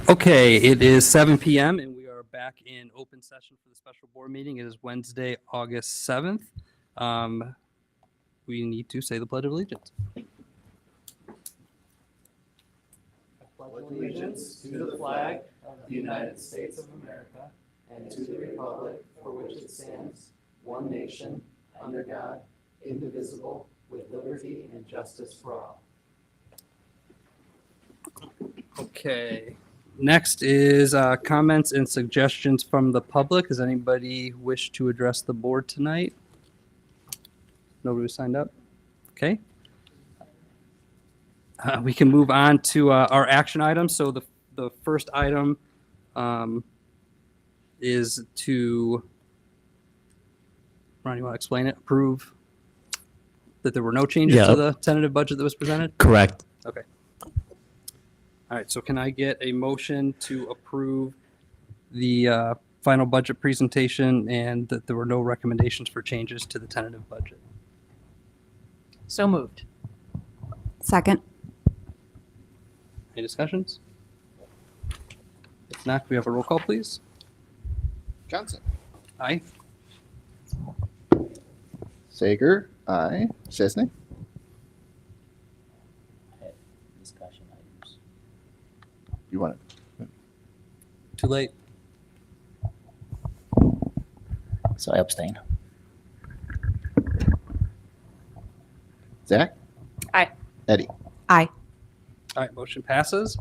Okay, it is 7 p.m. and we are back in open session for the special board meeting. It is Wednesday, August 7th. We need to say the Pledge of Allegiance. I pledge allegiance to the flag of the United States of America and to the republic for which it stands, one nation, under God, indivisible, with liberty and justice for all. Okay. Next is comments and suggestions from the public. Does anybody wish to address the board tonight? Nobody signed up? Okay. We can move on to our action items. So the first item is to, Ron, you want to explain it? Approve that there were no changes to the tentative budget that was presented? Correct. Okay. All right, so can I get a motion to approve the final budget presentation and that there were no recommendations for changes to the tentative budget? So moved. Second. Any discussions? If not, can we have a roll call, please? Johnson. Aye. Sager. Aye. Chesney. Discussion items. You want it? Too late. So I abstain. Zach. Aye. Eddie. Aye. All right, motion passes.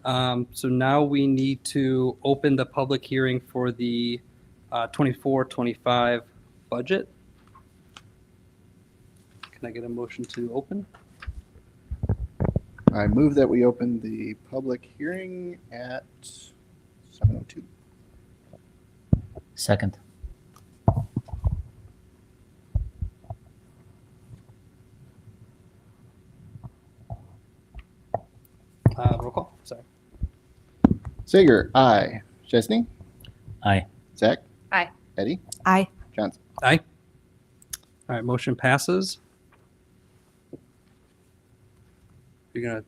So now we need to open the public hearing for the 24-25 budget. Can I get a motion to open? I move that we open the public hearing at 7:02. Second. Roll call, sorry. Sager. Aye. Chesney. Aye. Zach. Aye. Eddie. Aye. Johnson. Aye. All right, motion passes. You're gonna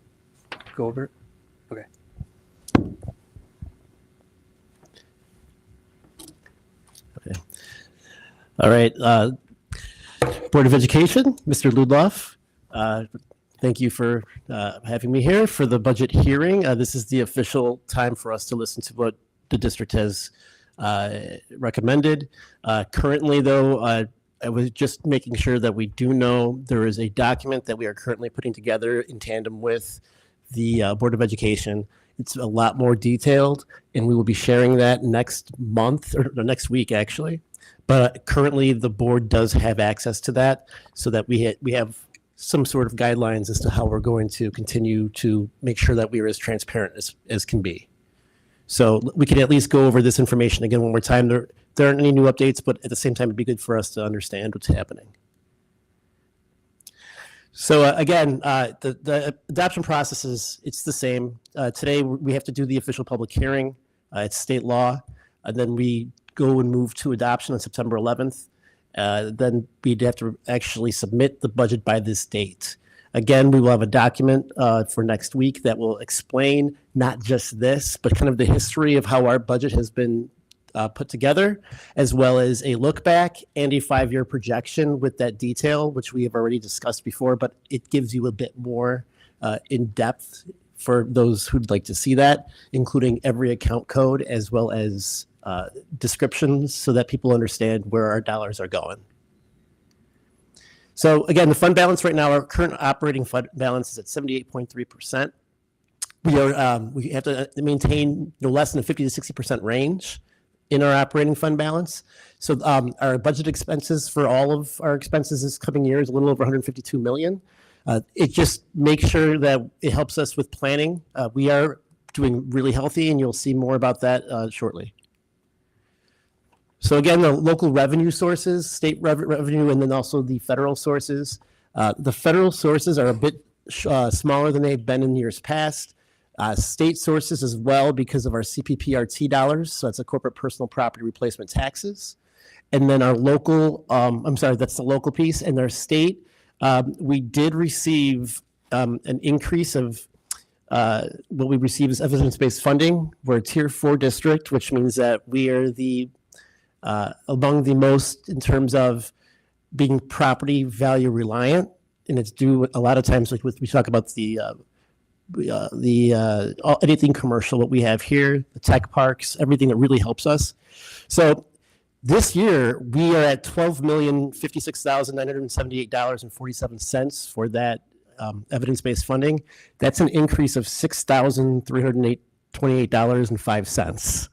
go over it? Okay. All right. Board of Education, Mr. Ludloff, thank you for having me here for the budget hearing. This is the official time for us to listen to what the district has recommended. Currently, though, I was just making sure that we do know there is a document that we are currently putting together in tandem with the Board of Education. It's a lot more detailed, and we will be sharing that next month or next week, actually. But currently, the board does have access to that, so that we have some sort of guidelines as to how we're going to continue to make sure that we are as transparent as can be. So we can at least go over this information again one more time. There aren't any new updates, but at the same time, it'd be good for us to understand what's happening. So again, the adoption process it's the same. Today, we have to do the official public hearing. It's state law. And then we go and move to adoption on September 11th. Then we'd have to actually submit the budget by this date. Again, we will have a document for next week that will explain not just this, but kind of the history of how our budget has been put together, as well as a look back and a 5-year projection with that detail, which we have already discussed before, but it gives you a bit more in depth for those who'd like to see that, including every account code as well as descriptions so that people understand where our dollars are going. So again, the fund balance right now, our current operating fund balance is at 78.3%. We have to maintain no less than a 50 to 60% range in our operating fund balance. So our budget expenses for all of our expenses this coming year is a little over 152 million. It just makes sure that it helps us with planning. We are doing really healthy, and you'll see more about that shortly. So again, the local revenue sources, state revenue, and then also the federal sources. The federal sources are a bit smaller than they've been in years past. State sources as well because of our CPPRT dollars. So that's a corporate personal property replacement taxes. And then our local, that's the local piece. And our state, we did receive an increase of what we receive is evidence-based funding. We're a Tier 4 district, which means that we are among the most in terms of being property value reliant, and it's due a lot of times, like we talk about anything commercial, what we have here, the tech parks, everything that really helps us. So this year we are at $12,056,978.47 for that evidence-based funding. That's an increase of $6,328.05.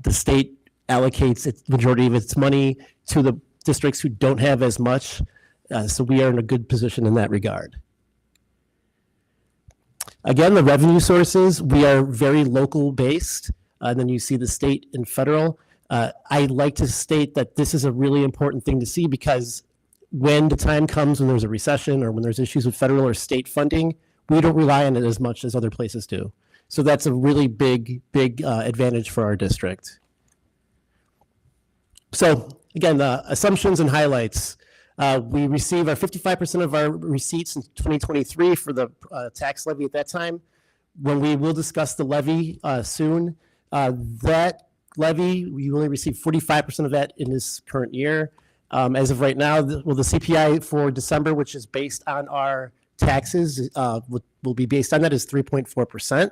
The state allocates its majority of its money to the districts who don't have as much, so we are in a good position in that regard. Again, the revenue sources, we are very local based, and then you see the state and federal. I like to state that this is a really important thing to see, because when the time comes when there's a recession or when there's issues with federal or state funding, we don't rely on it as much as other places do. So that's a really big advantage for our district. So again, assumptions and highlights. We receive our 55% of our receipts in 2023 for the tax levy at that time. When we will discuss the levy soon, that levy, we only receive 45% of that in this current year. As of right now, the CPI for December, which is based on our taxes, will be based on that, is 3.4%.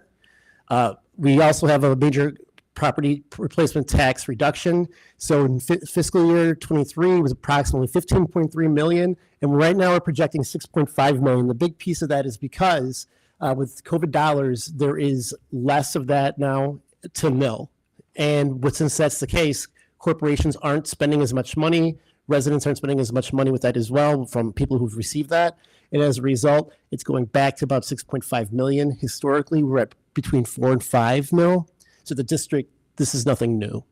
We also have a major property replacement tax reduction. So in fiscal year 23 was approximately 15.3 million. And right now we're projecting 6.5 million. The big piece of that is because with COVID dollars, there is less of that now to nil. And since that's the case, corporations aren't spending as much money. Residents aren't spending as much money with that as well from people who've received that. And as a result, it's going back to about 6.5 million. Historically, we're at between 4 and 5 mil. So the district, this is nothing new.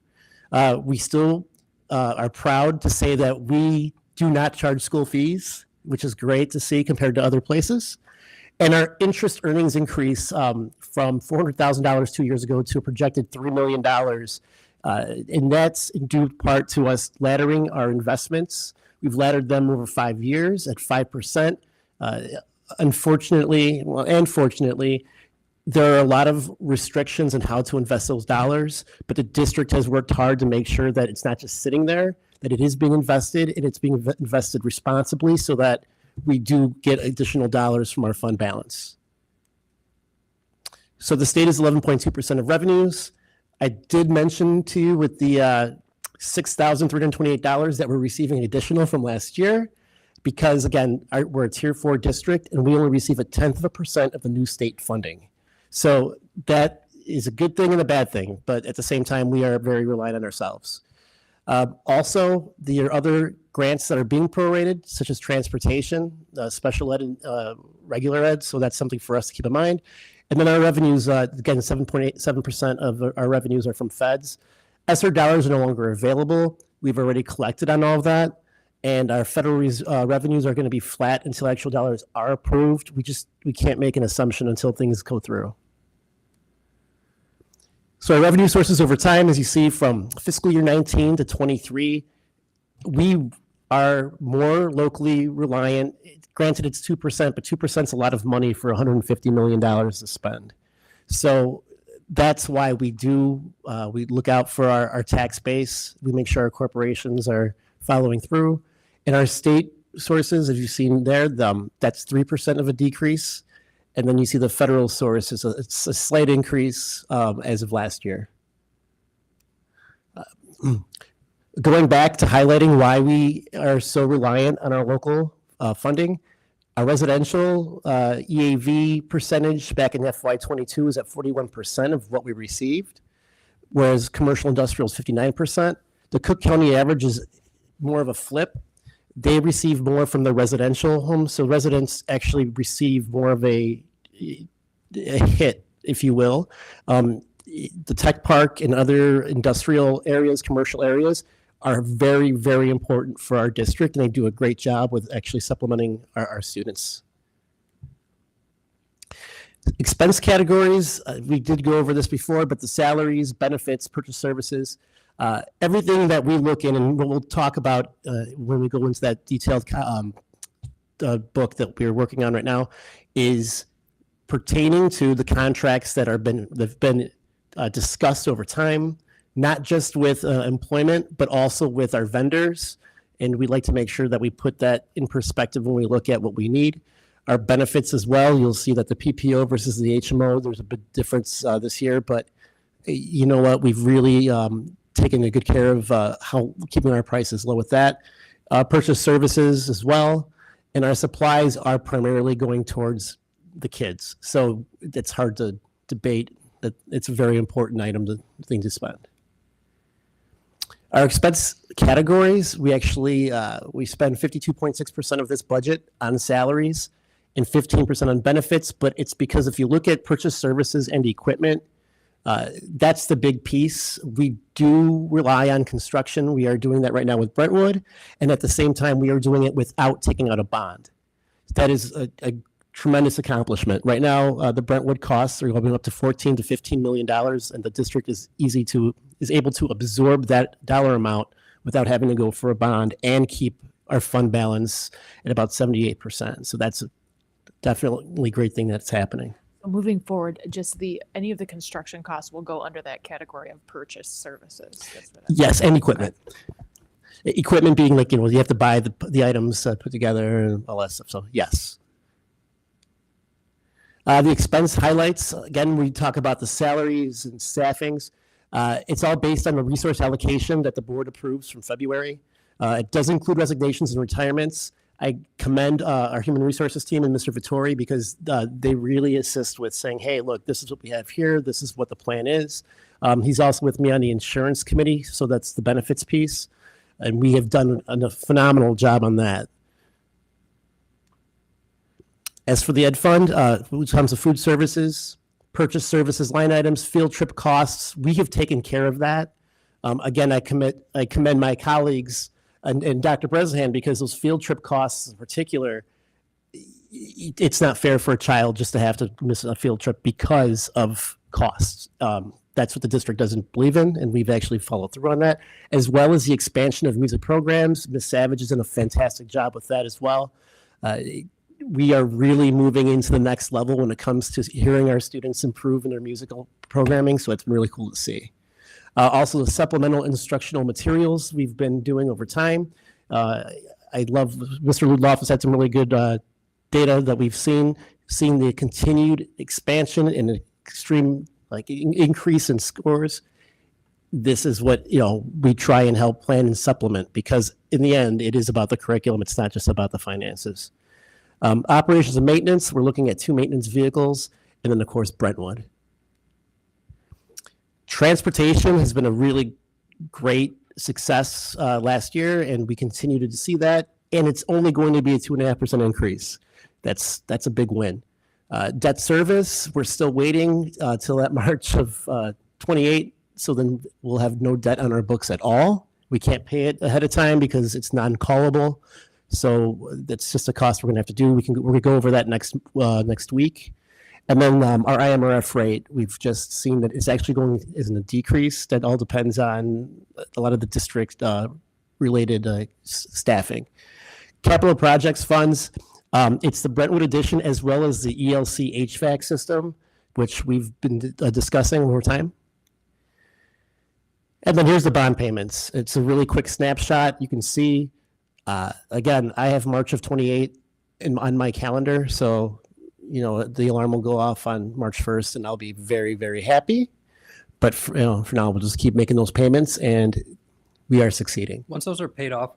We still are proud to say that we do not charge school fees, which is great to see compared to other places. And our interest earnings increase from $400,000 2 years ago to a projected $3 million. And that's in due part to us laddering our investments. We've laddered them over 5 years at 5%. Unfortunately, and fortunately, there are a lot of restrictions on how to invest those dollars, but the district has worked hard to make sure that it's not just sitting there, that it is being invested, and it's being invested responsibly so that we do get additional dollars from our fund balance. So the state is 11.2% of revenues. I did mention to you with the $6,328 that we're receiving additional from last year, because again, we're a Tier 4 district and we only receive 0.1% of the new state funding. So that is a good thing and a bad thing, but at the same time, we are very reliant on ourselves. Also, there are other grants that are being prorated, such as transportation, special ed, and regular ed, so that's something for us to keep in mind. And then our revenues, again, 7.87% of our revenues are from feds. ESSER dollars are no longer available. We've already collected on all of that. And our federal revenues are going to be flat until actual dollars are approved. We can't make an assumption until things go through. So our revenue sources over time, as you see from fiscal year 19 to 23, we are more locally reliant. Granted, it's 2%, but 2% is a lot of money for $150 million to spend. So that's why we look out for our tax base. We make sure our corporations are following through. And our state sources, as you've seen there, that's 3% of a decrease. And then you see the federal source is a slight increase as of last year. Going back to highlighting why we are so reliant on our local funding, our residential EAV percentage back in FY22 is at 41% of what we received, whereas commercial industrial is 59%. The Cook County average is more of a flip. They receive more from the residential homes, so residents actually receive more of a hit, if you will. The tech park and other industrial areas, commercial areas, are very, very important for our district, and they do a great job with actually supplementing our students. Expense categories, we did go over this before, but the salaries, benefits, purchase services, everything that we look in, and what we'll talk about when we go into that detailed book that we're working on right now, is pertaining to the contracts that have been discussed over time, not just with employment, but also with our vendors. And we'd like to make sure that we put that in perspective when we look at what we need. Our benefits as well, you'll see that the PPO versus the HMO, there's a big difference this year, but you know what, we've really taken a good care of how keeping our prices low with that. Purchase services as well, and our supplies are primarily going towards the kids. So it's hard to debate that it's a very important thing to spend. Our expense categories, we actually we spend 52.6% of this budget on salaries and 15% on benefits, but it's because if you look at purchase services and equipment, that's the big piece. We do rely on construction. We are doing that right now with Brentwood, and at the same time, we are doing it without taking out a bond. That is a tremendous accomplishment. Right now, the Brentwood costs are going up to $14 to $15 million, and the district is able to absorb that dollar amount without having to go for a bond and keep our fund balance at about 78%. So that's a definitely great thing that's happening. Moving forward, just any of the construction costs will go under that category of purchase services. Yes, and equipment. Equipment being like, you have to buy the items put together and all that stuff. So yes. The expense highlights, again, we talk about the salaries and staffings. It's all based on the resource allocation that the board approves from February. It does include resignations and retirements. I commend our human resources team and Mr. Vittori because they really assist with saying, hey, look, this is what we have here. This is what the plan is. He's also with me on the insurance committee, so that's the benefits piece. And we have done a phenomenal job on that. As for the Ed Fund, when it comes to food services, purchase services, line items, field trip costs, we have taken care of that. Again, I commend my colleagues and Dr. Bresnahan because those field trip costs in particular, it's not fair for a child just to have to miss a field trip because of costs. That's what the district doesn't believe in, and we've actually followed through on that, as well as the expansion of music programs. Ms. Savage has done a fantastic job with that as well. We are really moving into the next level when it comes to hearing our students improve in their musical programming, so it's really cool to see. Also, the supplemental instructional materials we've been doing over time. I love Mr. Ludloff has had some really good data that we've seen the continued expansion and extreme increase in scores. This is what we try and help plan and supplement because in the end, it is about the curriculum. It's not just about the finances. Operations and maintenance, we're looking at 2 maintenance vehicles, and then of course Brentwood. Transportation has been a really great success last year, and we continue to see that. And it's only going to be a 2.5% increase. That's a big win. Debt service, we're still waiting till that March of 28. So then we'll have no debt on our books at all. We can't pay it ahead of time because it's non-callable. So that's just a cost we're going to have to do. We're going to go over that next week. And then our IMRF rate, we've just seen that it's actually is in a decrease. That all depends on a lot of the district related staffing. Capital projects funds, it's the Brentwood addition as well as the ELC HVAC system, which we've been discussing over time. And then here's the bond payments. It's a really quick snapshot. You can see, again, I have March of 28 on my calendar. So, the alarm will go off on March 1st and I'll be very, very happy. But for now, we'll just keep making those payments and we are succeeding. Once those are paid off,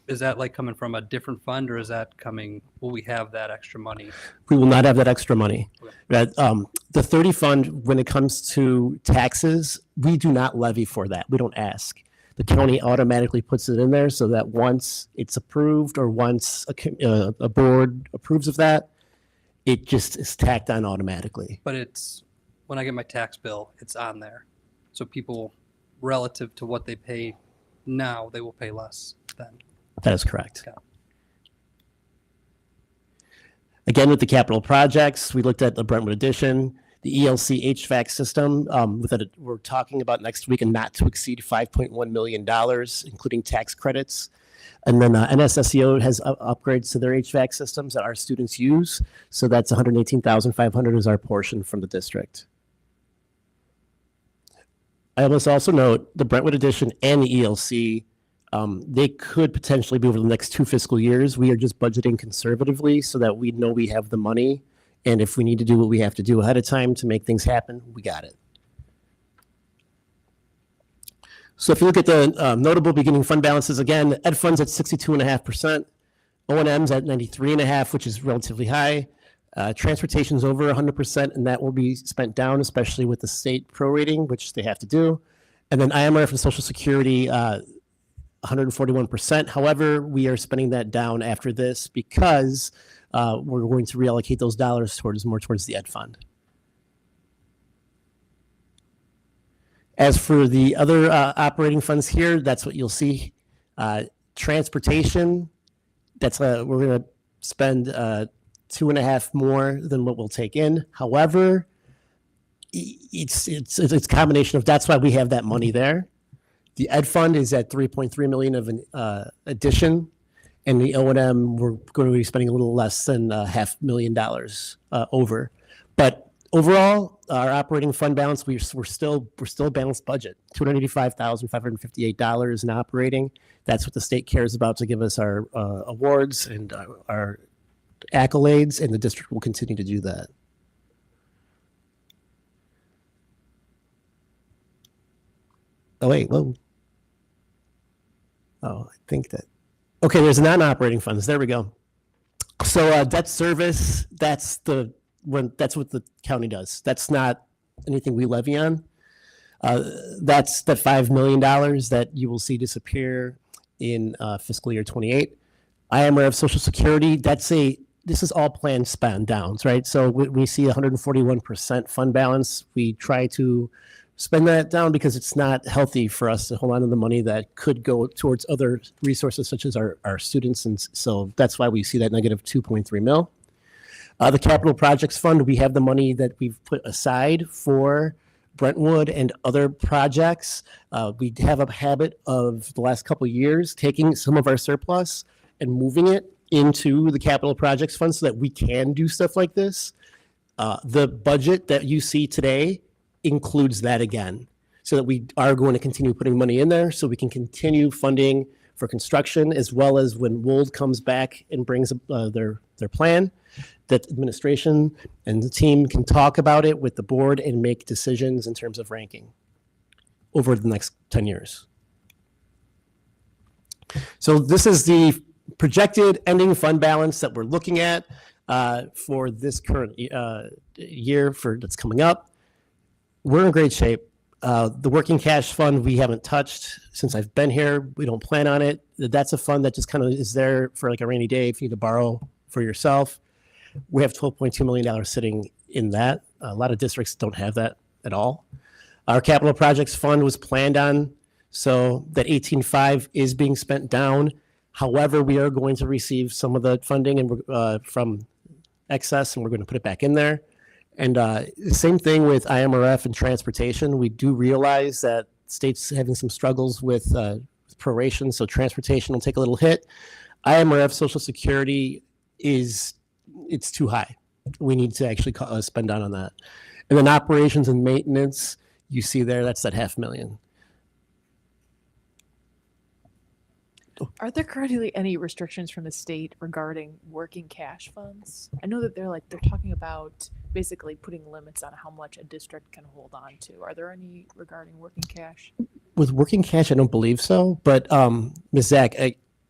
is that coming from a different fund or will we have that extra money? We will not have that extra money. Okay. The 30 fund, when it comes to taxes, we do not levy for that. We don't ask. The county automatically puts it in there so that once it's approved or once a board approves of that, it just is tacked on automatically. But when I get my tax bill, it's on there. So people, relative to what they pay now, they will pay less then. That is correct. Okay. Again, with the capital projects, we looked at the Brentwood addition, the ELC HVAC system. We're talking about next week and not to exceed $5.1 million, including tax credits. And then NSSEO has upgrades to their HVAC systems that our students use. So that's $118,500 is our portion from the district. I must also note the Brentwood Edition and the ELC, they could potentially be over the next 2 fiscal years. We are just budgeting conservatively so that we know we have the money. And if we need to do what we have to do ahead of time to make things happen, we got it. So if you look at the notable beginning fund balances, again, ed funds at 62.5%, O&M's at 93.5%, which is relatively high. Transportation's over 100%, and that will be spent down, especially with the state prorating, which they have to do. And then IMRF and Social Security, 141%. However, we are spending that down after this because we're going to reallocate those dollars more towards the ed fund. As for the other operating funds here, that's what you'll see. Transportation, that's we're going to spend 2.5 more than what we'll take in. However, it's a combination of, that's why we have that money there. The ed fund is at 3.3 million of an addition, and the O&M we're going to be spending a little less than $500,000 over. But overall, our operating fund balance, we're still a balanced budget, $285,558 in operating. That's what the state cares about to give us our awards and our accolades, and the district will continue to do that. Oh, wait, whoa. Oh, I think that, okay, there's non-operating funds. There we go. So debt service, that's what the county does. That's not anything we levy on. That's the $5 million that you will see disappear in fiscal year 28. IMRF Social Security, this is all planned spend downs, right? So we see 141% fund balance. We try to spend that down because it's not healthy for us to hold on to the money that could go towards other resources such as our students. And so that's why we see that negative 2.3 mil. The capital projects fund, we have the money that we've put aside for Brentwood and other projects. We have a habit of the last couple of years taking some of our surplus and moving it into the capital projects fund so that we can do stuff like this. The budget that you see today includes that again, so that we are going to continue putting money in there so we can continue funding for construction, as well as when Wold comes back and brings their plan, that administration and the team can talk about it with the board and make decisions in terms of ranking over the next 10 years. So this is the projected ending fund balance that we're looking at for this current year that's coming up. We're in great shape. The working cash fund we haven't touched since I've been here. We don't plan on it. That's a fund that just kind of is there for like a rainy day if you need to borrow for yourself. We have $12.2 million sitting in that. A lot of districts don't have that at all. Our capital projects fund was planned on, so that 18.5 is being spent down. However, we are going to receive some of the funding and from excess, and we're going to put it back in there. And same thing with IMRF and transportation. We do realize that states having some struggles with proration, so transportation will take a little hit. IMRF Social Security it's too high. We need to actually spend down on that. And then operations and maintenance, you see there, that's that $500,000. Are there currently any restrictions from the state regarding working cash funds? I know that they're talking about basically putting limits on how much a district can hold on to. Are there any regarding working cash? With working cash, I don't believe so. But Ms. Zach,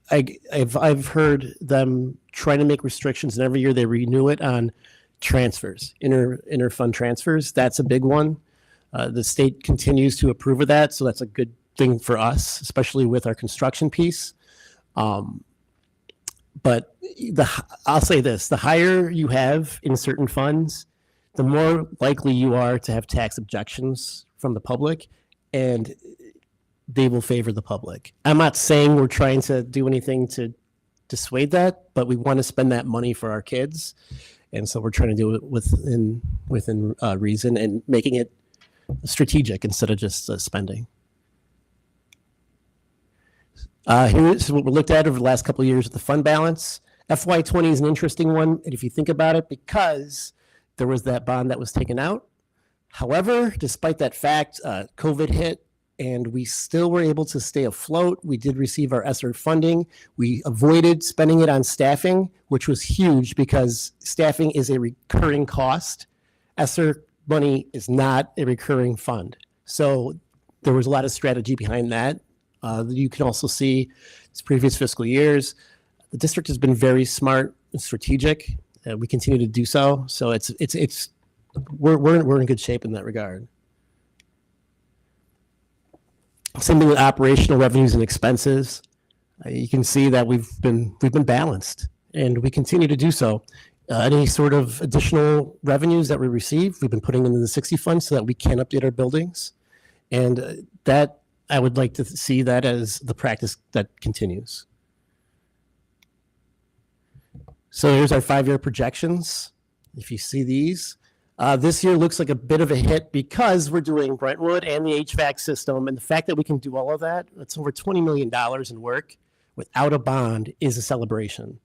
I've heard them trying to make restrictions, and every year they renew it on transfers, inter-fund transfers. That's a big one. The state continues to approve of that, so that's a good thing for us, especially with our construction piece. But I'll say this, the higher you have in certain funds, the more likely you are to have tax objections from the public, and they will favor the public. I'm not saying we're trying to do anything to dissuade that, but we want to spend that money for our kids. And so we're trying to do it within reason and making it strategic instead of just spending. Here's what we looked at over the last couple of years with the fund balance. FY20 is an interesting one, and if you think about it, because there was that bond that was taken out. However, despite that fact, COVID hit, and we still were able to stay afloat. We did receive our ESSER funding. We avoided spending it on staffing, which was huge because staffing is a recurring cost. ESSER money is not a recurring fund. So there was a lot of strategy behind that. You can also see its previous fiscal years. The district has been very smart and strategic. We continue to do so. So we're in good shape in that regard. Same thing with operational revenues and expenses. You can see that we've been balanced, and we continue to do so. Any sort of additional revenues that we receive, we've been putting into the 60 fund so that we can update our buildings, and that I would like to see that as the practice that continues. So here's our 5-year projections. If you see these, this year looks like a bit of a hit because we're doing Brentwood and the HVAC system. And the fact that we can do all of that, that's over $20 million in work without a bond is a celebration.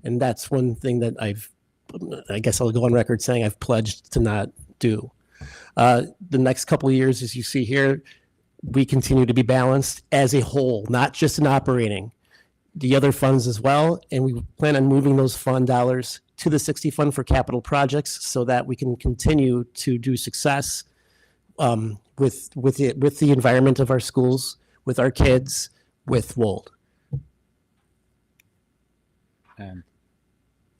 And that's one thing that I guess I'll go on record saying I've pledged to not do. The next couple of years, as you see here, we continue to be balanced as a whole, not just in operating, the other funds as well. And we plan on moving those fund dollars to the 60 fund for capital projects so that we can continue to do success with the environment of our schools, with our kids, with Wold. And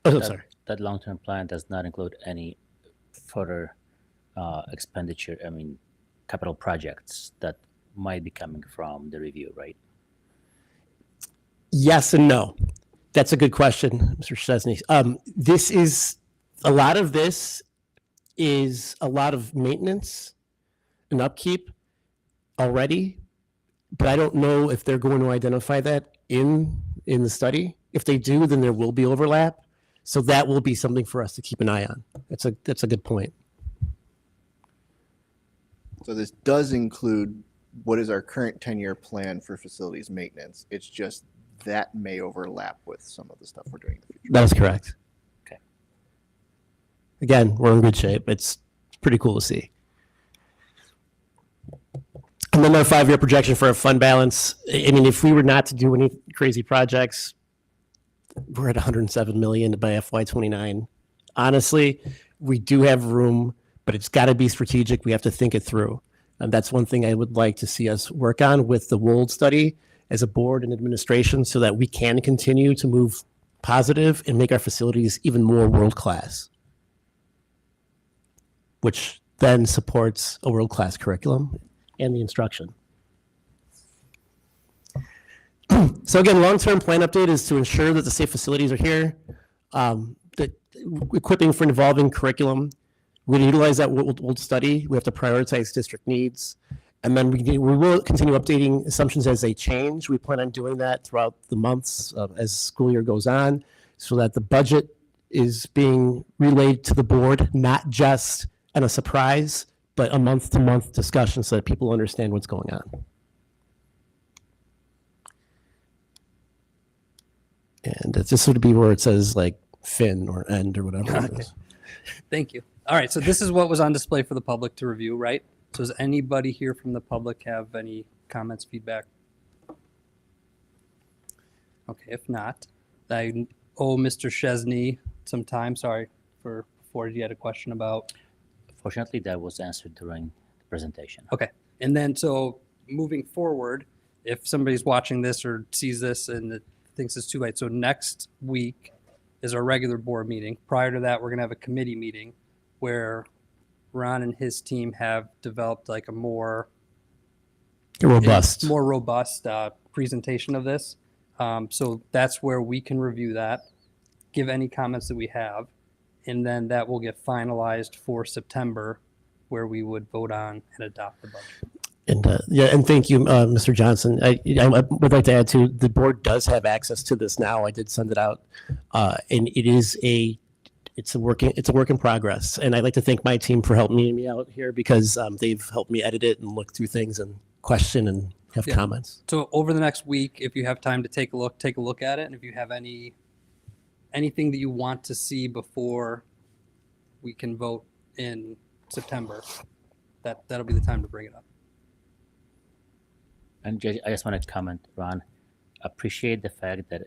Oh, sorry. that long-term plan does not include any further expenditure, capital projects that might be coming from the review, right? Yes and no. That's a good question, Mr. Chesney. A lot of this is a lot of maintenance and upkeep already, but I don't know if they're going to identify that in the study. If they do, then there will be overlap. So that will be something for us to keep an eye on. That's a good point. So this does include what is our current 10-year plan for facilities maintenance. It's just that may overlap with some of the stuff we're doing in the future. That is correct. Okay. Again, we're in good shape. It's pretty cool to see. And then our 5-year projection for our fund balance. If we were not to do any crazy projects, we're at 107 million by FY29. Honestly, we do have room, but it's got to be strategic. We have to think it through. And that's one thing I would like to see us work on with the Wold study as a board and administration so that we can continue to move positive and make our facilities even more world-class, which then supports a world-class curriculum and the instruction. So again, long-term plan update is to ensure that the safe facilities are here, that equipping for an evolving curriculum. We utilize that Wold study. We have to prioritize district needs. And then we will continue updating assumptions as they change. We plan on doing that throughout the months as school year goes on so that the budget is being relayed to the board, not just on a surprise, but a month-to-month discussion so that people understand what's going on. And this would be where it says like fin or end or whatever it Okay. is. Thank you. All right, so this is what was on display for the public to review, right? So does anybody here from the public have any comments, feedback? Okay, if not, I owe Mr. Chesney some time. Sorry for before you had a question about. Fortunately, that was answered during the presentation. Okay, and then so moving forward, if somebody's watching this or sees this and it thinks it's too late, so next week is our regular board meeting. Prior to that, we're gonna have a committee meeting where Ron and his team have developed like a more Robust. presentation of this. So that's where we can review that, give any comments that we have, and then that will get finalized for September, where we would vote on and adopt the budget. And thank you, Mr. Johnson. I would like to add too, the board does have access to this now. I did send it out, and it is it's a work in progress. And I'd like to thank my team for helping me out here because they've helped me edit it and look through things and question and have Yeah. comments. So over the next week, if you have time to take a look at it. And if you have anything that you want to see before we can vote in September, that'll be the time to bring it up. And I just want to comment, Ron, appreciate the fact that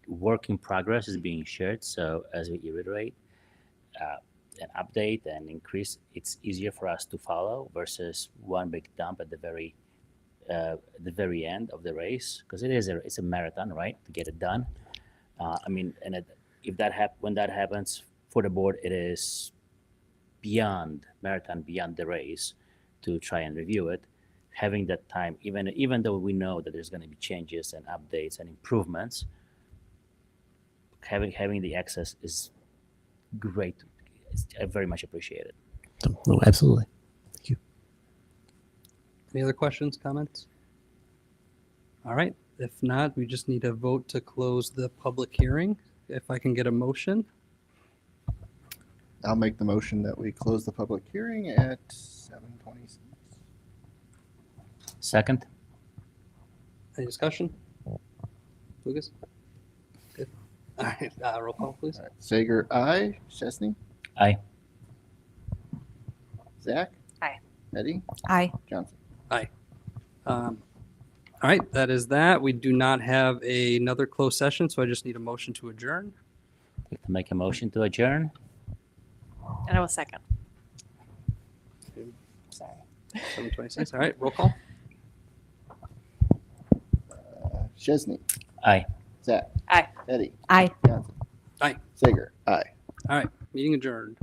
work in progress is being shared. So as we iterate and update and increase, it's easier for us to follow versus one big dump at the very end of the race, because it's a marathon, right? To get it done. When that happens for the board, it is beyond the race to try and review it. Having that time, even though we know that there's going to be changes and updates and improvements, having the access is great. I very much appreciate it. No, absolutely. Thank you. Any other questions, comments? All right. If not, we just need a vote to close the public hearing. If I can get a motion. I'll make the motion that we close the public hearing at 7:26. Second, Any discussion? Lucas? Good. All right. Roll call, please. All right. Sager, aye. Chesney? aye. Zach? Aye. Eddie? Aye. Johnson? All right. That is that. We do not have another closed session, so I just need a motion to adjourn. I'd like to make a motion to adjourn. And I will second. Sorry. 7:26. All right. Roll call. Chesney? Aye. Zach? Aye. Eddie? Aye. Johnson? Aye. Sager? Aye. All right. Meeting adjourned.